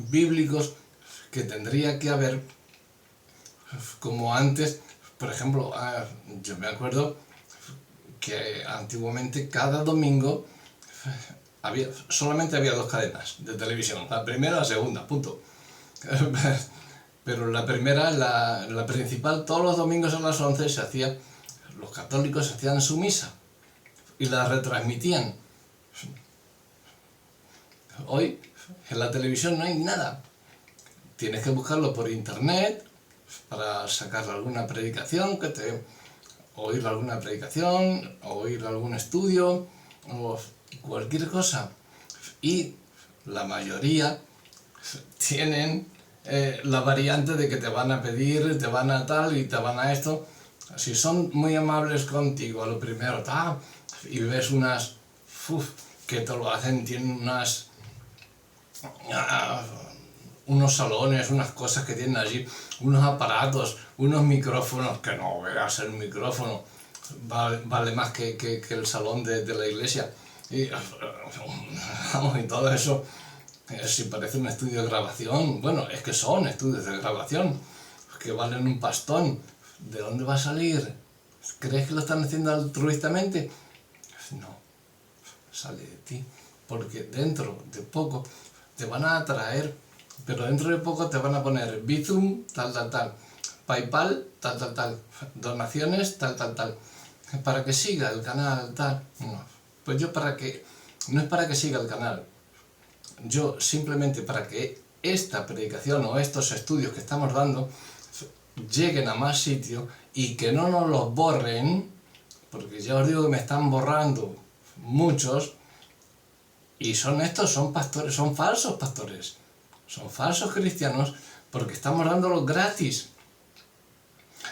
bíblicos que tendría que haber, como antes. Por ejemplo, yo me acuerdo que antiguamente cada domingo solamente había dos cadenas de televisión, la primera y la segunda, punto. Pero la primera, la principal, todos los domingos a las 11 los católicos hacían su misa y la retransmitían. Hoy en la televisión no hay nada. Tienes que buscarlo por internet para sacar alguna predicación, oír alguna predicación, oír algún estudio, o cualquier cosa. Y la mayoría tienen la variante de que te van a pedir, te van a tal y te van a esto. Si son muy amables contigo, a lo primero, y ves que te lo hacen, tienen unos salones, unas cosas que tienen allí, unos aparatos, unos micrófonos, que no veas el micrófono, vale más que el salón de la iglesia. Y todo eso, si parece un estudio de grabación, bueno, es que son estudios de grabación, que valen un pastón. ¿De dónde va a salir? ¿Crees que lo están haciendo altruistamente? No, sale de ti, porque dentro de poco te van a atraer, pero dentro de poco te van a poner Bizum, tal, PayPal, tal, donaciones, tal, para que siga el canal, tal. No, pues yo no es para que siga el canal, yo simplemente para que esta predicación o estos estudios que estamos dando lleguen a más sitios y que no nos los borren, porque ya os digo que me están borrando muchos, y son pastores, son falsos pastores, son falsos cristianos, porque estamos dándolos gratis,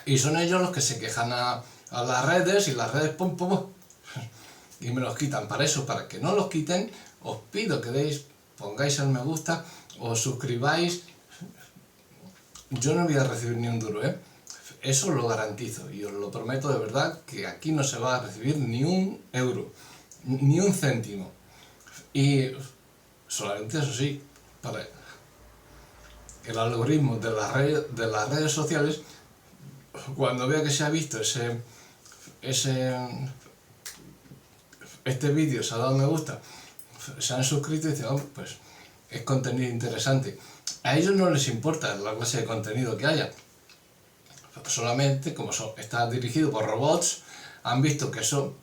y son ellos los que se quejan a las redes, y las redes pum, y me los quitan. Para eso, para que no los quiten, os pido que pongáis el me gusta, os suscribáis. Yo no voy a recibir ni un duro, eso os lo garantizo, y os lo prometo de verdad, que aquí no se va a recibir ni un euro, ni un céntimo. Y solamente, eso sí, para el algoritmo de las redes sociales, cuando vea que se ha visto este vídeo, se ha dado me gusta, se han suscrito y dicen, oh, pues es contenido interesante. A ellos no les importa la clase de contenido que haya. Solamente, como está dirigido por robots, han visto que eso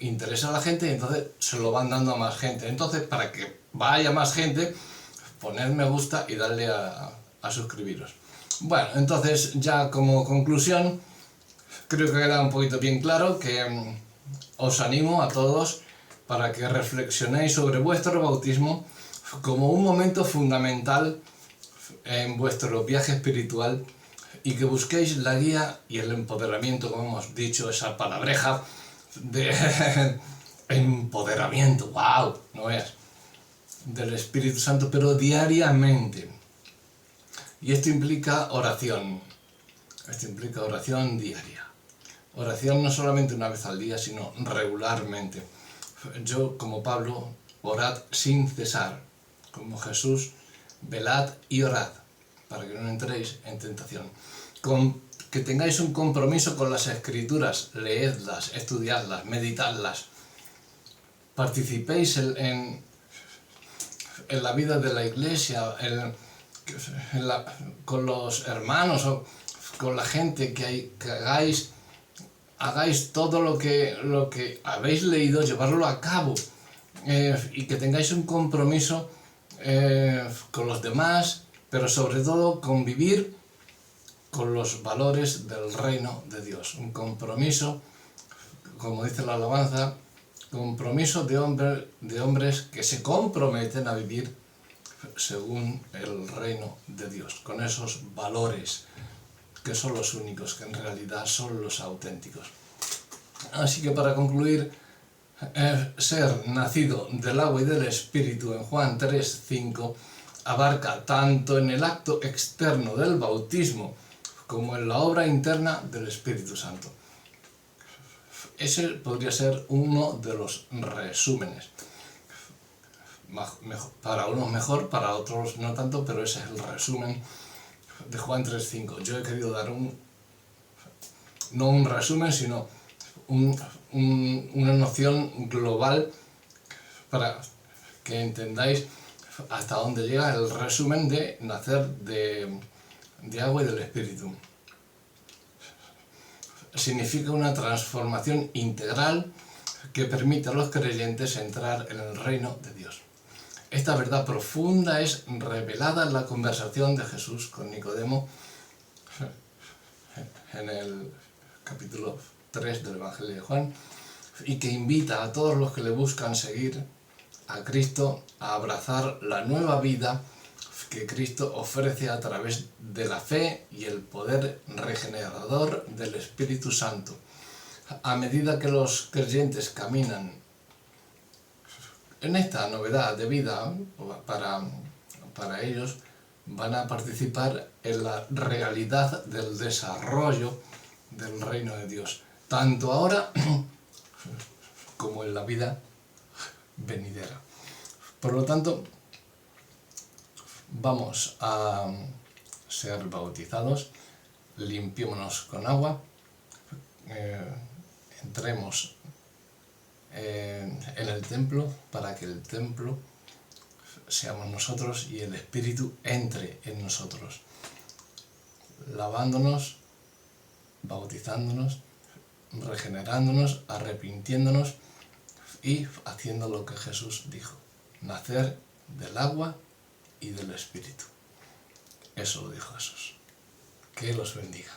interesa a la gente y entonces se lo van dando a más gente. Entonces, para que vaya más gente, poned me gusta y darle a suscribiros. Bueno, entonces ya como conclusión, creo que queda un poquito bien claro que os animo a todos para que reflexionéis sobre vuestro bautismo como un momento fundamental en vuestro viaje espiritual, y que busquéis la guía y el empoderamiento, como hemos dicho, esa palabreja de empoderamiento, wow, no veas, del Espíritu Santo, pero diariamente. Y esto implica oración diaria. Oración no solamente una vez al día, sino regularmente. Yo, como Pablo, orad sin cesar. Como Jesús, velad y orad, para que no entréis en tentación. Que tengáis un compromiso con las Escrituras, leedlas, estudiadlas, meditadlas. Participéis en la vida de la iglesia, con los hermanos o con la gente, que hagáis todo lo que habéis leído, llevarlo a cabo, y que tengáis un compromiso con los demás, pero sobre todo convivir con los valores del reino de Dios. Un compromiso, como dice la alabanza, compromiso de hombres que se comprometen a vivir según el reino de Dios, con esos valores que son los únicos, que en realidad son los auténticos. Así que para concluir, ser nacido del agua y del Espíritu en Juan 3:5 abarca tanto en el acto externo del bautismo como en la obra interna del Espíritu Santo. Ese podría ser uno de los resúmenes. Para unos mejor, para otros no tanto, pero ese es el resumen de Juan 3:5. Yo he querido dar no un resumen, sino una noción global para que entendáis hasta dónde llega el resumen de nacer de agua y del Espíritu. Significa una transformación integral que permite a los creyentes entrar en el reino de Dios. Esta verdad profunda es revelada en la conversación de Jesús con Nicodemo en el capítulo 3 del Evangelio de Juan, y que invita a todos los que le buscan seguir a Cristo a abrazar la nueva vida que Cristo ofrece a través de la fe y el poder regenerador del Espíritu Santo. A medida que los creyentes caminan en esta novedad de vida, para ellos van a participar en la realidad del desarrollo del reino de Dios, tanto ahora como en la vida venidera. Por lo tanto, vamos a ser bautizados, limpiémonos con agua, entremos en el templo para que el templo seamos nosotros y el Espíritu entre en nosotros, lavándonos, bautizándonos, regenerándonos, arrepintiéndonos y haciendo lo que Jesús dijo: nacer del agua y del Espíritu. Eso lo dijo Jesús. Que los bendiga.